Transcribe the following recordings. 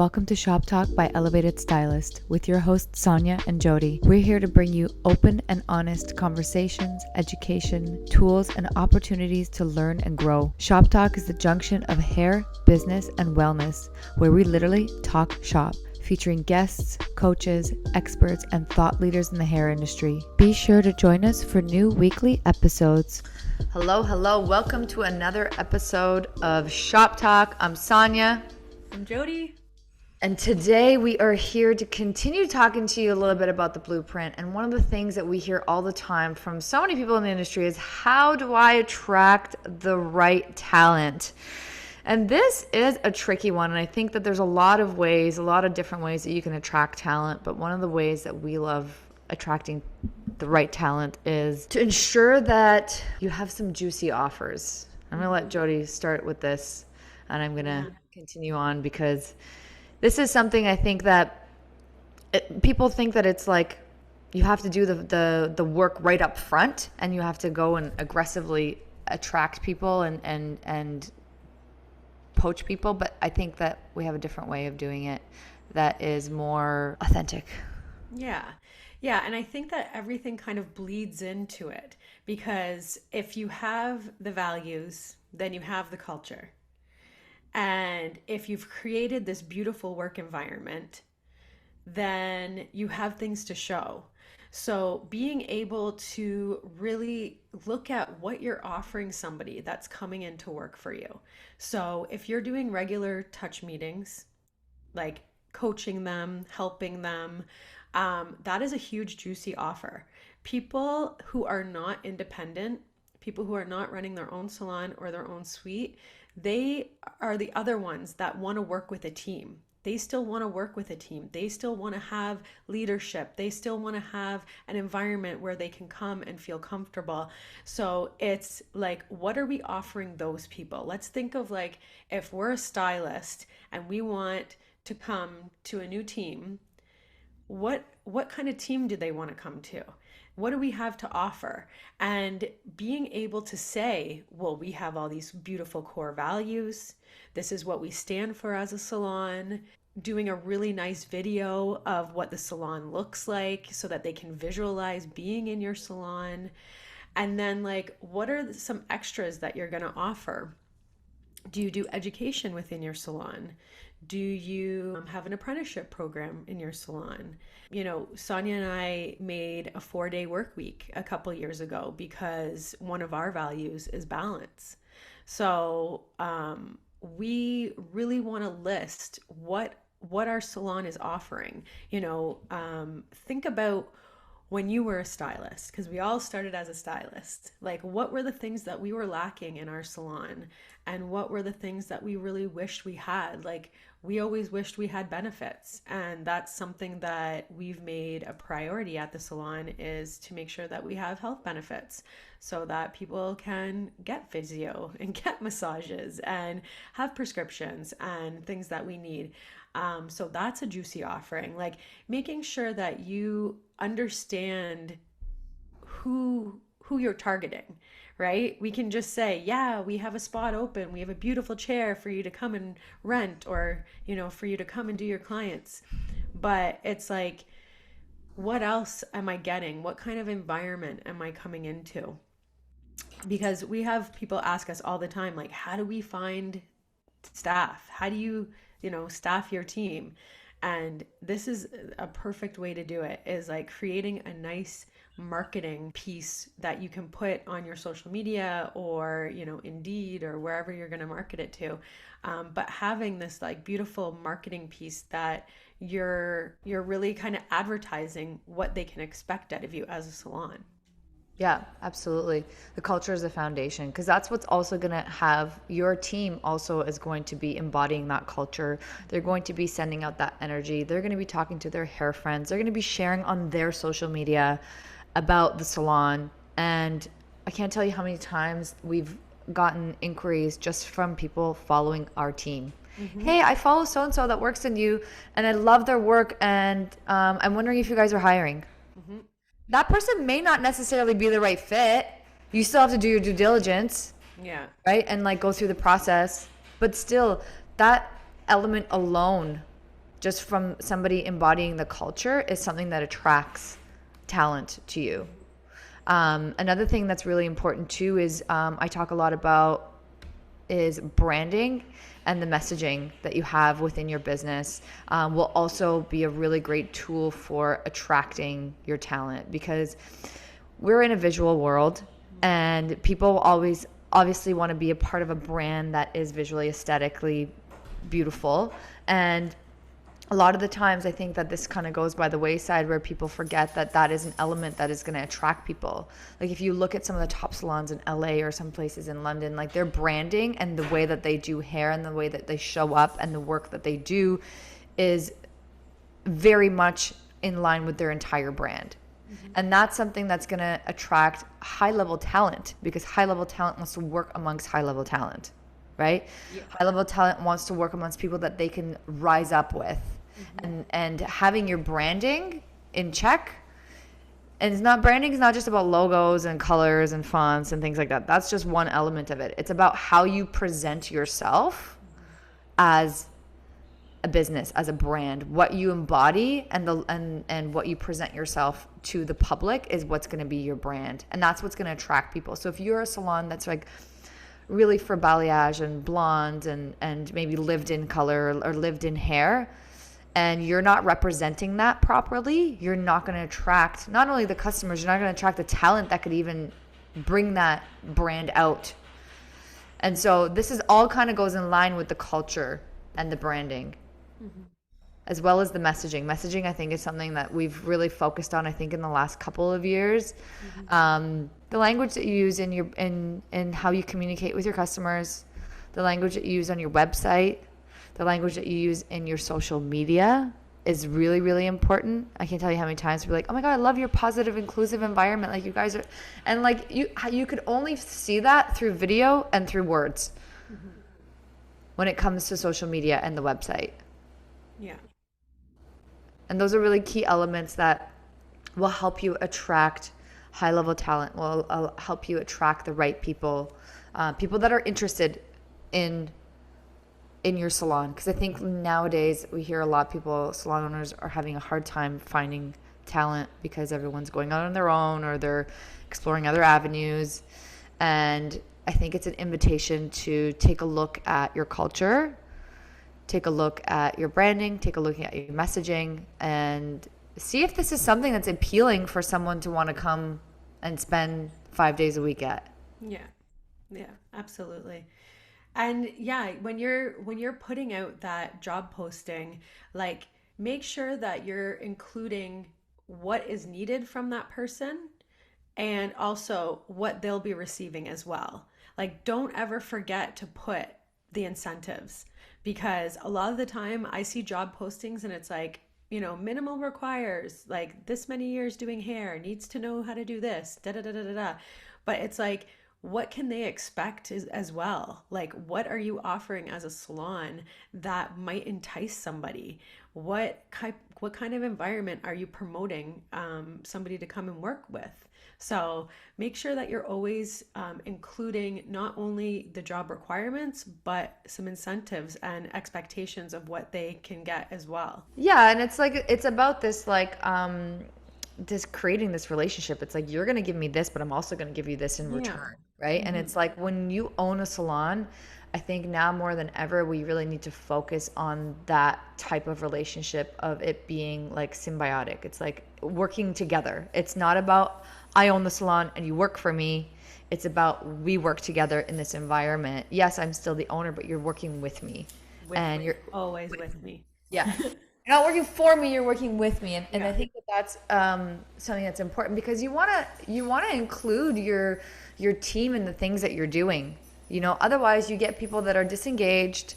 Welcome to Shop Talk by Elevated Stylist with your hosts Sonia and Jody. We're here to bring you open and honest conversations, education, tools, and opportunities to learn and grow. Shop Talk is the junction of hair, business, and wellness, where we literally talk shop, featuring guests, coaches, experts, and thought leaders in the hair industry. Be sure to join us for new weekly episodes. Hello. Welcome to another episode of Shop Talk. I'm Sonia. I'm Jody. And today we are here to continue talking to you a little bit about the blueprint. And one of the things that we hear all the time from so many people in the industry is, how do I attract the right talent? And this is a tricky one. And I think that there's a lot of different ways that you can attract talent. But one of the ways that we love attracting the right talent is to ensure that you have some juicy offers. I'm going to let Jody start with this, and I'm going to continue on, because this is something I think that people think that it's like you have to do the work right up front, and you have to go and aggressively attract people and poach people. But I think that we have a different way of doing it that is more authentic. Yeah, and I think that everything kind of bleeds into it, because if you have the values, then you have the culture. And if you've created this beautiful work environment, then you have things to show. So being able to really look at what you're offering somebody that's coming into work for you. So if you're doing regular touch meetings, like coaching them, helping them, that is a huge, juicy offer. People who are not independent, people who are not running their own salon or their own suite, they are the other ones that want to work with a team. They still want to work with a team. They still want to have leadership. They still want to have an environment where they can come and feel comfortable. So it's like, what are we offering those people? Let's think of, like, if we're a stylist and we want to come to a new team, what kind of team do they want to come to? What do we have to offer? And being able to say, well, we have all these beautiful core values. This is what we stand for as a salon. Doing a really nice video of what the salon looks like so that they can visualize being in your salon. And then, like, what are some extras that you're going to offer? Do you do education within your salon? Do you have an apprenticeship program in your salon? You know, Sonia and I made a 4-day work week a couple years ago because one of our values is balance. So we really want to list what our salon is offering. You know, think about when you were a stylist, because we all started as a stylist. Like, what were the things that we were lacking in our salon? And what were the things that we really wished we had? Like, we always wished we had benefits. And that's something that we've made a priority at the salon, is to make sure that we have health benefits so that people can get physio and get massages and have prescriptions and things that we need. So that's a juicy offering, like making sure that you understand who you're targeting, right? We can just say, yeah, we have a spot open. We have a beautiful chair for you to come and rent, or, you know, for you to come and do your clients. But it's like, what else am I getting? What kind of environment am I coming into? Because we have people ask us all the time, like, how do we find staff? How do you staff your team? And this is a perfect way to do it, is like creating a nice marketing piece that you can put on your social media, or, you know, Indeed, or wherever you're going to market it to. But having this like beautiful marketing piece that you're really kind of advertising what they can expect out of you as a salon. Yeah, absolutely. The culture is the foundation, because that's what's also going to have your team also is going to be embodying that culture. They're going to be sending out that energy. They're going to be talking to their hair friends. They're going to be sharing on their social media about the salon. And I can't tell you how many times we've gotten inquiries just from people following our team. Mm-hmm. Hey, I follow so-and-so that works in you, and I love their work, and I'm wondering if you guys are hiring. Mm-hmm. That person may not necessarily be the right fit. You still have to do your due diligence. Yeah. Right? And like go through the process. But still, that element alone just from somebody embodying the culture is something that attracts talent to you. Another thing that's really important too is I talk a lot about is branding, and the messaging that you have within your business will also be a really great tool for attracting your talent, because we're in a visual world and people always obviously want to be a part of a brand that is visually aesthetically beautiful. And a lot of the times I think that this kind of goes by the wayside, where people forget that that is an element that is going to attract people. Like if you look at some of the top salons in LA or some places in London, like their branding and the way that they do hair and the way that they show up and the work that they do is very much in line with their entire brand. And that's something that's going to attract high level talent, because high level talent wants to work amongst high level talent, right? Yeah. High level talent wants to work amongst people that they can rise up with. And having your branding in check. And branding is not just about logos and colors and fonts and things like that. That's just one element of it. It's about how you present yourself as a business, as a brand. What you embody and what you present yourself to the public is what's going to be your brand. And that's what's going to attract people. So if you're a salon that's like really for balayage and blonde and maybe lived in color or lived in hair, and you're not representing that properly, you're not going to attract not only the customers, you're not going to attract the talent that could even bring that brand out. And so this is all kind of goes in line with the culture and the branding, as well as the messaging. Messaging, I think, is something that we've really focused on, I think, in the last couple of years. The language that you use in how you communicate with your customers, the language that you use on your website, the language that you use in your social media is really, really important. I can't tell you how many times we're like, oh my God, I love your positive, inclusive environment. Like you guys are, and like you could only see that through video and through words when it comes to social media and the website. Yeah. And those are really key elements that will help you attract high level talent, will help you attract the right people, people that are interested in your salon. Because I think nowadays we hear a lot of people, salon owners, are having a hard time finding talent because everyone's going out on their own or they're exploring other avenues. And I think it's an invitation to take a look at your culture, take a look at your branding, take a look at your messaging, and see if this is something that's appealing for someone to want to come and spend 5 days a week at. Yeah, absolutely. And yeah, when you're putting out that job posting, like make sure that you're including what is needed from that person and also what they'll be receiving as well. Like don't ever forget to put the incentives, because a lot of the time I see job postings and it's like, minimal requires like this many years doing hair, needs to know how to do this, da da da da da da. But it's like, what can they expect as well? Like, what are you offering as a salon that might entice somebody? What kind of environment are you promoting somebody to come and work with? So make sure that you're always including not only the job requirements, but some incentives and expectations of what they can get as well. Yeah, and it's about this just creating this relationship. It's like, you're going to give me this, but I'm also going to give you this in return, right? And it's like, when you own a salon, I think now more than ever, we really need to focus on that type of relationship of it being like symbiotic. It's like working together. It's not about I own the salon and you work for me. It's about we work together in this environment. Yes, I'm still the owner, but you're working with me. You're always with me. Yeah. You're not working for me, you're working with me. And I think that's something that's important, because you want to include your team in the things that you're doing. Otherwise you get people that are disengaged.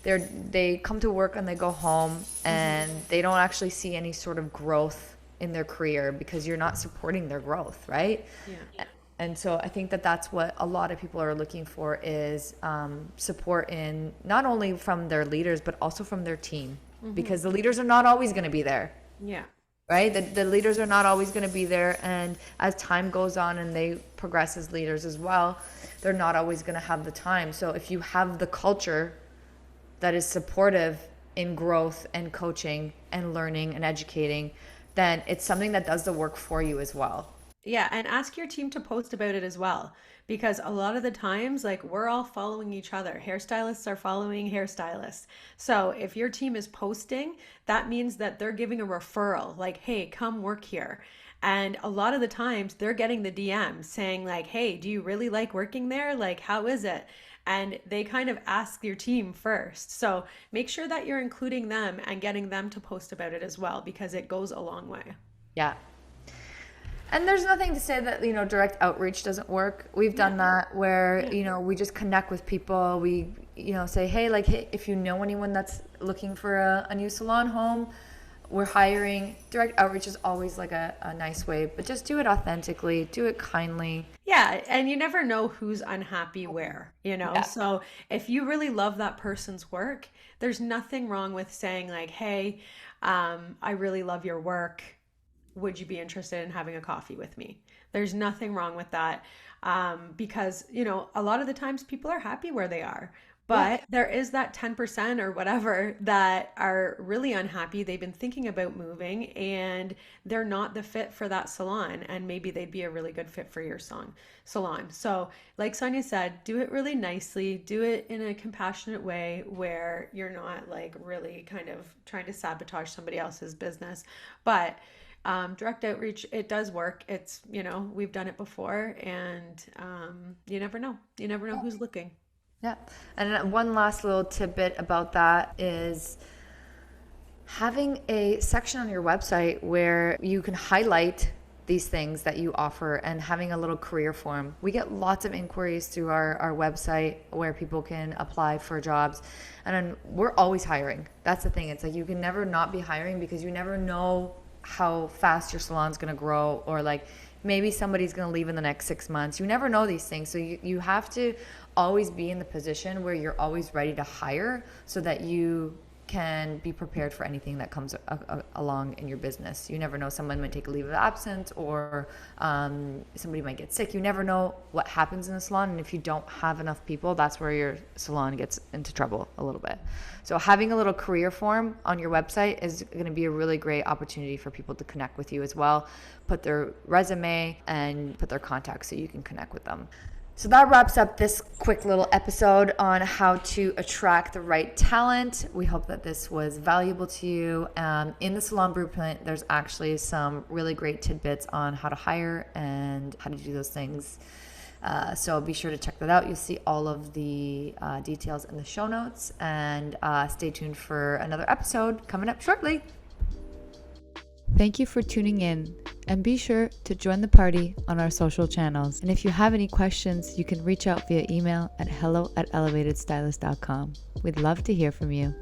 They come to work and they go home and they don't actually see any sort of growth in their career because you're not supporting their growth, right? Yeah. And so I think that that's what a lot of people are looking for, is support in not only from their leaders, but also from their team. Because the leaders are not always going to be there. Yeah. Right? The leaders are not always going to be there. And as time goes on and they progress as leaders as well, they're not always going to have the time. So if you have the culture that is supportive in growth and coaching and learning and educating, then it's something that does the work for you as well. Yeah, and ask your team to post about it as well. Because a lot of the times, like we're all following each other. Hairstylists are following hairstylists. So if your team is posting, that means that they're giving a referral, like, hey, come work here. And a lot of the times they're getting the DM saying, like, hey, do you really like working there? Like, how is it? And they kind of ask your team first. So make sure that you're including them and getting them to post about it as well, because it goes a long way. Yeah. And there's nothing to say that, direct outreach doesn't work. We've done that where, we just connect with people. We, say, hey, like, hey, if you know anyone that's looking for a new salon home, we're hiring. Direct outreach is always like a nice way, but just do it authentically, do it kindly. Yeah, and you never know who's unhappy where, Yeah. So if you really love that person's work, there's nothing wrong with saying, like, hey, I really love your work. Would you be interested in having a coffee with me? There's nothing wrong with that, because, a lot of the times people are happy where they are. Yeah. But there is that 10% or whatever that are really unhappy. They've been thinking about moving and they're not the fit for that salon. And maybe they'd be a really good fit for your salon. So, like Sonia said, do it really nicely, do it in a compassionate way where you're not like really kind of trying to sabotage somebody else's business. But direct outreach, it does work. It's, we've done it before, and you never know. You never know who's looking. Yeah. And one last little tidbit about that is having a section on your website where you can highlight these things that you offer and having a little career form. We get lots of inquiries through our website where people can apply for jobs, and we're always hiring. That's the thing. It's like you can never not be hiring because you never know how fast your salon's going to grow, or like maybe somebody's going to leave in the next 6 months. You never know these things. So you have to always be in the position where you're always ready to hire so that you can be prepared for anything that comes along in your business. You never know, someone might take a leave of absence, or somebody might get sick. You never know what happens in the salon, and if you don't have enough people, that's where your salon gets into trouble a little bit. So having a little career form on your website is going to be a really great opportunity for people to connect with you as well, put their resume and put their contacts so you can connect with them. So that wraps up this quick little episode on how to attract the right talent. We hope that this was valuable to you. In the Salon Blueprint, there's actually some really great tidbits on how to hire and how to do those things. So be sure to check that out. You'll see all of the details in the show notes, and stay tuned for another episode coming up shortly. Thank you for tuning in, and be sure to join the party on our social channels. And if you have any questions, you can reach out via email at hello@elevatedstylist.com. We'd love to hear from you.